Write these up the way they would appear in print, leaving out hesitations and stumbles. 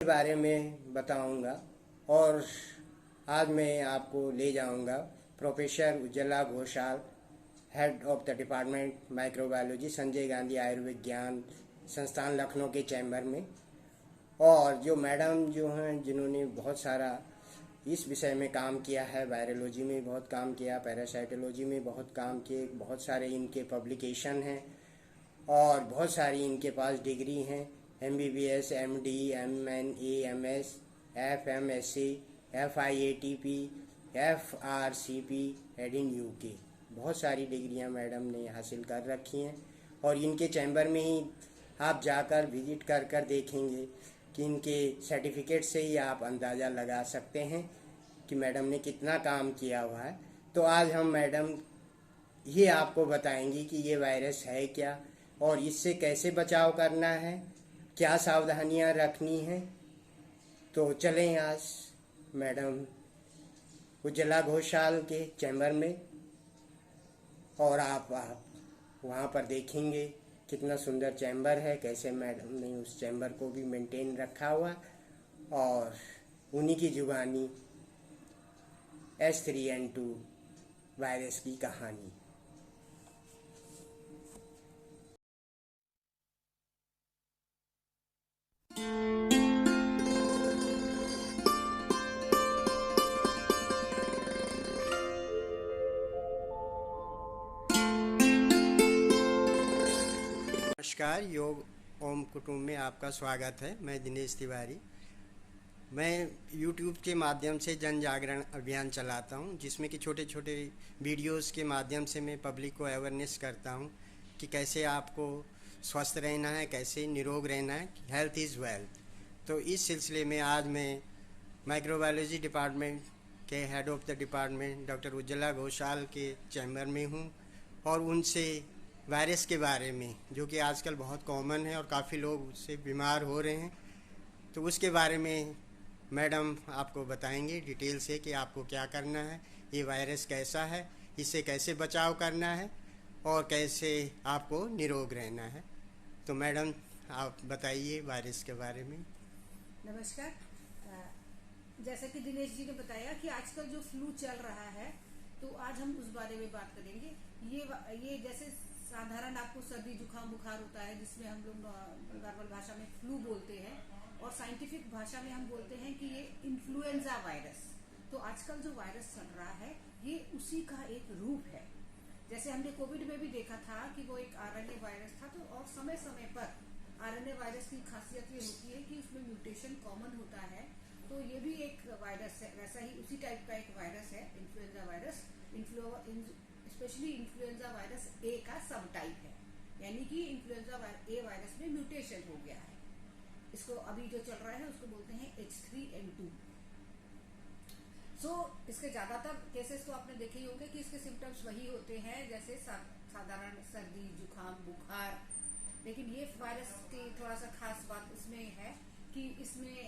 के बारे में बताऊंगा। और आज मैं आपको ले जाऊंगा professor Ujjwala Ghoshal, head of the department microbiology, Sanjay Gandhi आयुर्विज्ञान संस्थान लखनऊ के चैम्बर में। और जो मैडम जो हैं, जिन्होंने बहुत सारा इस विषय में काम किया है, वायरोलॉजी में बहुत काम किया, पैरासाइटोलॉजी में बहुत काम किए, बहुत सारे इनके पब्लिकेशन हैं और बहुत सारी इनके पास डिग्री हैं, MBBS, MD, MNA, MS, FMSc, FIATP, FRCP Ed in UK। बहुत सारी डिग्रियां मैडम ने हासिल कर रखी हैं और इनके चैम्बर में ही आप जाकर विजिट कर कर देखेंगे कि इनके सर्टिफिकेट से ही आप अंदाज़ा लगा सकते हैं कि मैडम ने कितना काम किया हुआ है। तो आज हम मैडम ये आपको बताएंगी कि ये वायरस है क्या और इससे कैसे बचाव करना है, क्या सावधानियां रखनी हैं। तो चलें आज मैडम उज्ज्वला घोषाल के चैम्बर में और आप वहाँ पर देखेंगे कितना सुंदर चैम्बर है, कैसे मैडम ने उस चैम्बर को भी मेंटेन रखा हुआ और उन्हीं की जुबानी H3N2 वायरस की कहानी। नमस्कार, योग ओम कुटुंब में आपका स्वागत है। मैं दिनेश तिवारी। मैं YouTube के माध्यम से जन जागरण अभियान चलाता हूं, जिसमें कि छोटे छोटे वीडियोस के माध्यम से मैं पब्लिक को अवेयरनेस करता हूं कि कैसे आपको स्वस्थ रहना है, कैसे निरोग रहना है। Health is wealth. तो इस सिलसिले में आज मैं माइक्रोबायोलॉजी डिपार्टमेंट के head of the department doctor Ujjwala Ghoshal के चैम्बर में हूं और उनसे वायरस के बारे में, जो कि आजकल बहुत कॉमन है और काफ़ी लोग उससे बीमार हो रहे हैं, तो उसके बारे में मैडम आपको बताएंगे डिटेल से कि आपको क्या करना है, ये वायरस कैसा है, इससे कैसे बचाव करना है और कैसे आपको निरोग रहना है। तो मैडम आप बताइए वायरस के बारे में। नमस्कार। जैसा कि दिनेश जी ने बताया कि आजकल जो फ्लू चल रहा है, तो आज हम उस बारे में बात करेंगे। ये जैसे साधारण आपको सर्दी जुकाम बुखार होता है, जिसमें हम लोग नॉर्मल भाषा में फ्लू बोलते हैं और साइंटिफिक भाषा में हम बोलते हैं कि ये इन्फ्लुएंजा वायरस। तो आजकल जो वायरस चल रहा है ये उसी का एक रूप है। जैसे हमने कोविड में भी देखा था कि वो एक RNA वायरस था, तो और समय समय पर RNA वायरस की खासियत ये होती है कि उसमें म्यूटेशन कॉमन होता है। तो ये भी एक वायरस है, वैसा ही उसी टाइप का एक वायरस है influenza virus. Specially influenza virus A का सब टाइप है, यानी कि इन्फ्लुएंजा A वायरस में म्यूटेशन हो गया है। इसको अभी जो चल रहा है उसको बोलते हैं H3N2। इसके ज्यादातर केसेस तो आपने देखे ही होंगे कि इसके सिम्टम्स वही होते हैं जैसे साधारण सर्दी जुकाम बुखार। लेकिन ये वायरस की थोड़ा सा खास बात इसमें है कि इसमें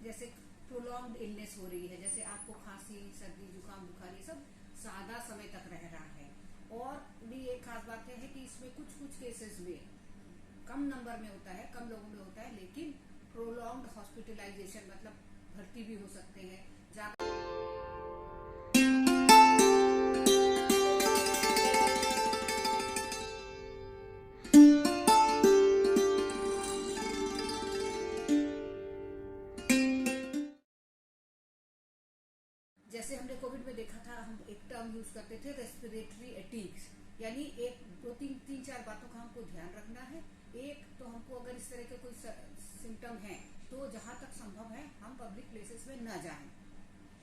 जैसे प्रोलॉन्ग्ड इलनेस हो रही है, जैसे आपको खांसी सर्दी जुकाम बुखार ये सब ज्यादा समय तक रह रहा है। और भी एक खास बात है कि इसमें कुछ कुछ केसेस में कम नंबर में होता है, कम लोगों में होता है, लेकिन प्रोलॉन्ग्ड हॉस्पिटलाइजेशन मतलब भर्ती भी हो सकते हैं ज्यादा। जैसे हमने कोविड में देखा था, हम एक टर्म यूज करते थे रेस्पिरेटरी एटीक्स, यानी एक दो तीन चार बातों का हमको ध्यान रखना है। एक तो हमको अगर इस तरह के कोई सिम्टम है तो जहां तक संभव है हम पब्लिक प्लेसेस में न जाएं,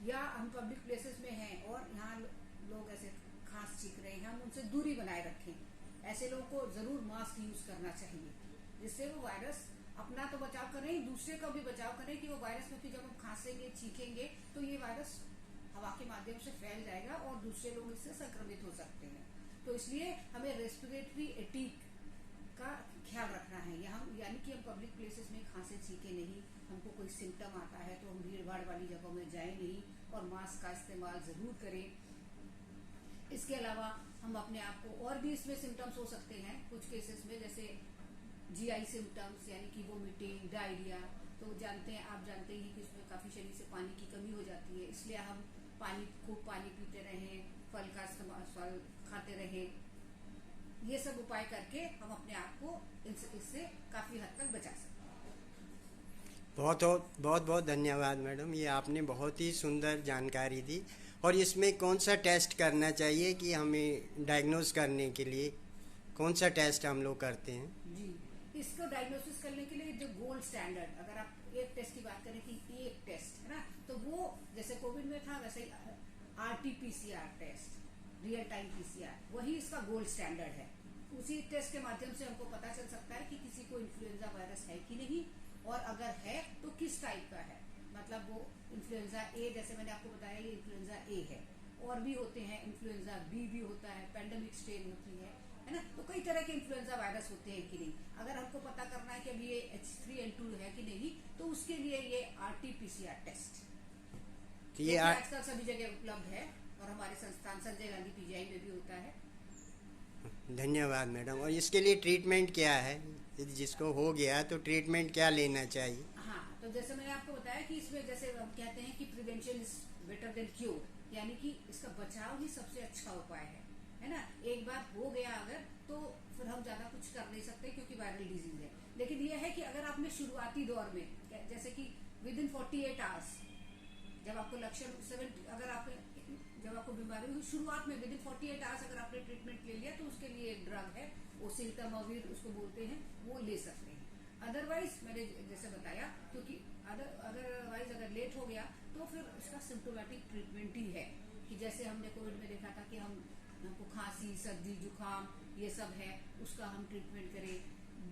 या हम पब्लिक प्लेसेस में हैं और यहाँ लोग ऐसे खांस छींक रहे हैं, हम उनसे दूरी बनाए रखें। ऐसे लोगों को जरूर मास्क यूज करना चाहिए, जिससे वो वायरस अपना तो बचाव करें, दूसरे का भी बचाव करें कि वो वायरस, क्योंकि जब हम खांसेंगे छींकेंगे तो ये वायरस हवा के माध्यम से फैल जाएगा और दूसरे लोग इससे संक्रमित हो सकते हैं। तो इसलिए हमें रेस्पिरेटरी एटीक का ख्याल रखना है। यानी कि हम पब्लिक प्लेसेस में खांसे छींके नहीं, हमको कोई सिम्टम आता है तो हम भीड़ भाड़ वाली जगहों में जाए नहीं और मास्क का इस्तेमाल जरूर करें। इसके अलावा हम अपने आप को, और भी इसमें सिम्टम्स हो सकते हैं कुछ केसेस में, जैसे GI सिम्टम्स यानी कि वोमिटिंग, डायरिया, तो जानते हैं, आप जानते ही कि उसमें काफ़ी शरीर से पानी की कमी हो जाती है, इसलिए हम खूब पानी पीते रहें, फल खाते रहें। ये सब उपाय करके हम अपने आप को इससे काफ़ी हद तक बचा सकते हैं। बहुत बहुत बहुत धन्यवाद मैडम, ये आपने बहुत ही सुंदर जानकारी दी। और इसमें कौन सा टेस्ट करना चाहिए कि हमें डायग्नोज करने के लिए कौन सा टेस्ट हम लोग करते हैं? जी, इसको डायग्नोसिस करने के लिए जो गोल्ड स्टैंडर्ड, अगर आप एक टेस्ट की बात करें कि एक टेस्ट है ना, तो वो जैसे कोविड में था वैसे ही RT-PCR test, real time PCR, वही इसका गोल्ड स्टैंडर्ड है। उसी टेस्ट के माध्यम से हमको पता चल सकता है कि किसी को इन्फ्लुएंजा वायरस है कि नहीं, और अगर है तो किस टाइप का है। मतलब वो इन्फ्लुएंजा ए, जैसे मैंने आपको बताया ये इन्फ्लुएंजा ए है, और भी होते हैं, इन्फ्लुएंजा बी भी होता है, पेंडेमिक स्ट्रेन होती है ना। तो कई तरह के इन्फ्लुएंजा वायरस होते हैं कि नहीं, अगर हमको पता करना है कि अभी ये H3N2 है कि नहीं, तो उसके लिए ये RT-PCR टेस्ट तो ये आजकल सभी जगह उपलब्ध है, और हमारे संस्थान संजय गांधी PGI में भी होता है। धन्यवाद मैडम। और इसके लिए ट्रीटमेंट क्या है? यदि जिसको हो गया तो ट्रीटमेंट क्या लेना चाहिए? हाँ, तो जैसे मैंने आपको बताया कि इसमें जैसे हम कहते हैं कि prevention is better than cure, यानी कि इसका बचाव ही सबसे अच्छा उपाय है ना। एक बार हो गया अगर, तो फिर हम ज्यादा कुछ कर नहीं सकते क्योंकि वायरल डिजीज है। लेकिन यह है कि अगर आपने शुरुआती दौर में, जैसे कि विद इन 48 आवर्स, जब आपको लक्षण जब आपको बीमारी हुई शुरुआत में विद इन 48 आवर्स अगर आपने ट्रीटमेंट ले लिया, तो उसके लिए एक ड्रग है, ओसेल्टामाविर उसको बोलते हैं, वो ले सकते हैं। अदरवाइज मैंने जैसे बताया, क्योंकि अदरवाइज अगर लेट हो गया तो फिर उसका सिम्टोमेटिक ट्रीटमेंट ही है, कि जैसे हमने कोविड में देखा था कि हमको खांसी, सर्दी, जुकाम ये सब है, उसका हम ट्रीटमेंट करें।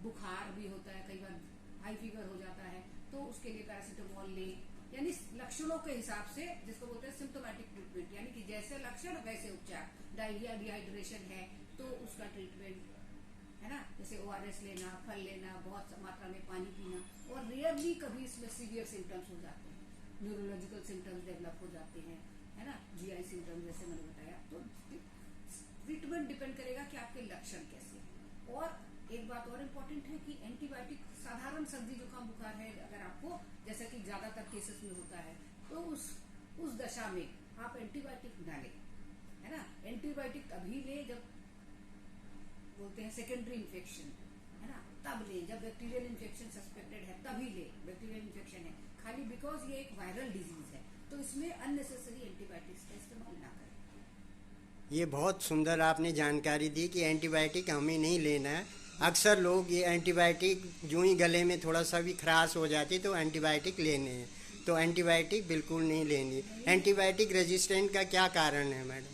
बुखार भी होता है, कई बार हाई फीवर हो जाता है, तो उसके लिए पैरासीटामोल ले, यानी लक्षणों के हिसाब से, जिसको बोलते हैं सिम्टोमेटिक ट्रीटमेंट, यानी कि जैसे लक्षण वैसे उपचार। डायरिया, डिहाइड्रेशन है तो उसका ट्रीटमेंट है ना, जैसे ORS लेना, फल लेना, बहुत मात्रा में पानी पीना। और रियरली कभी इसमें सीवियर सिम्टम्स हो जाते हैं, न्यूरोलॉजिकल सिम्टम्स डेवलप हो जाते हैं, है ना, GI सिम्टम्स जैसे मैंने बताया। तो ट्रीटमेंट डिपेंड करेगा कि आपके लक्षण कैसे हैं। और एक बात और इम्पोर्टेंट है कि एंटीबायोटिक, साधारण सर्दी जुकाम बुखार है अगर आपको, जैसा कि ज्यादातर केसेस में होता है, तो उस दशा में आप एंटीबायोटिक ना लें, है ना। एंटीबायोटिक तभी ले जब बोलते हैं सेकेंडरी इन्फेक्शन, है ना, तब ले। जब बैक्टीरियल इन्फेक्शन सस्पेक्टेड है तभी ले, बैक्टीरियल इन्फेक्शन है खाली बिकॉज ये एक वायरल डिजीज है, तो इसमें अननेसेसरी एंटीबायोटिक्स का इस्तेमाल ना करें। ये बहुत सुंदर आपने जानकारी दी कि एंटीबायोटिक हमें नहीं लेना है। अक्सर लोग ये एंटीबायोटिक जो ही गले में थोड़ा सा भी खराश हो जाती तो एंटीबायोटिक लेने हैं, तो एंटीबायोटिक बिल्कुल नहीं लेनी। एंटीबायोटिक रेजिस्टेंट का क्या कारण है मैडम?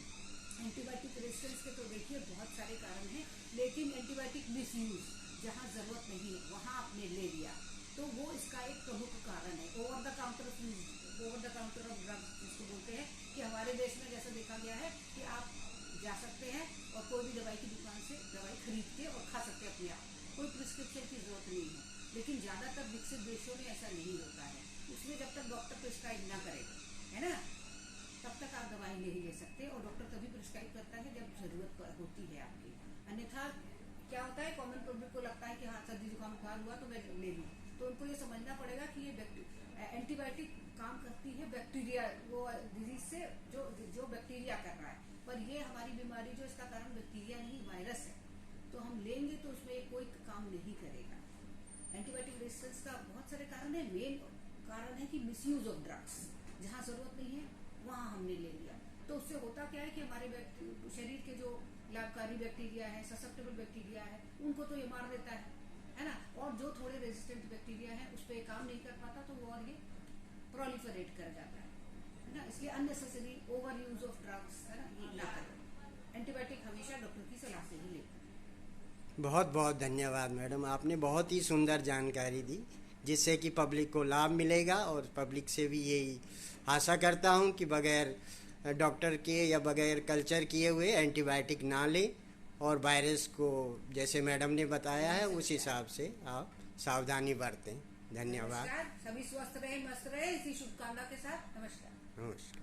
एंटीबायोटिक रेजिस्टेंस के तो देखिए बहुत सारे कारण हैं, लेकिन एंटीबायोटिक मिसयूज, जहाँ जरूरत नहीं है वहाँ आपने ले लिया, तो वो इसका एक प्रमुख कारण है। Over the counter of drugs जिसको बोलते हैं, कि हमारे देश में जैसा देखा गया है कि आप जा सकते हैं और कोई भी दवाई की दुकान से दवाई खरीद के और खा सकते हैं अपने आप, कोई प्रिस्क्रिप्शन की जरूरत नहीं है। लेकिन ज्यादातर विकसित देशों में ऐसा नहीं होता है, इसलिए जब तक डॉक्टर प्रिस्क्राइब ना करे, है ना, तब तक आप दवाई नहीं ले सकते। और डॉक्टर तभी प्रिस्क्राइब करता है जब जरूरत होती है आपकी, अन्यथा क्या होता है, कॉमन पब्लिक को लगता है कि हाँ सर्दी जुकाम बुखार हुआ तो मैं ले लूँ। तो उनको ये समझना पड़ेगा कि ये एंटीबायोटिक काम करती है बैक्टीरिया, वो डिजीज से जो बैक्टीरिया कर रहा है, पर ये हमारी बीमारी जो इसका कारण बैक्टीरिया नहीं वायरस है, तो हम लेंगे तो उसमें कोई काम नहीं करेगा। एंटीबायोटिक रेजिस्टेंस का बहुत सारे कारण है, मेन कारण है कि मिसयूज ऑफ ड्रग्स, जहाँ जरूरत नहीं है वहाँ हमने ले लिया, तो उससे होता क्या है कि हमारे शरीर के जो लाभकारी बैक्टीरिया है, ससेप्टेबल बैक्टीरिया है, उनको तो ये मार देता है ना, और जो थोड़े रेजिस्टेंट बैक्टीरिया है उस पर काम नहीं कर पाता, तो वो और ये प्रोलिफरेट कर जाता है ना। इसलिए unnecessary over use of drugs, है ना, ये ना करें। एंटीबायोटिक हमेशा डॉक्टर की सलाह से ही लें। बहुत बहुत धन्यवाद मैडम, आपने बहुत ही सुंदर जानकारी दी जिससे कि पब्लिक को लाभ मिलेगा। और पब्लिक से भी यही आशा करता हूँ कि बगैर डॉक्टर के या बगैर कल्चर किए हुए एंटीबायोटिक ना लें, और वायरस को जैसे मैडम ने बताया है उस हिसाब से आप सावधानी बरतें। धन्यवाद। सभी स्वस्थ रहे, मस्त रहे, इसी शुभकामना के साथ नमस्कार। नमस्कार।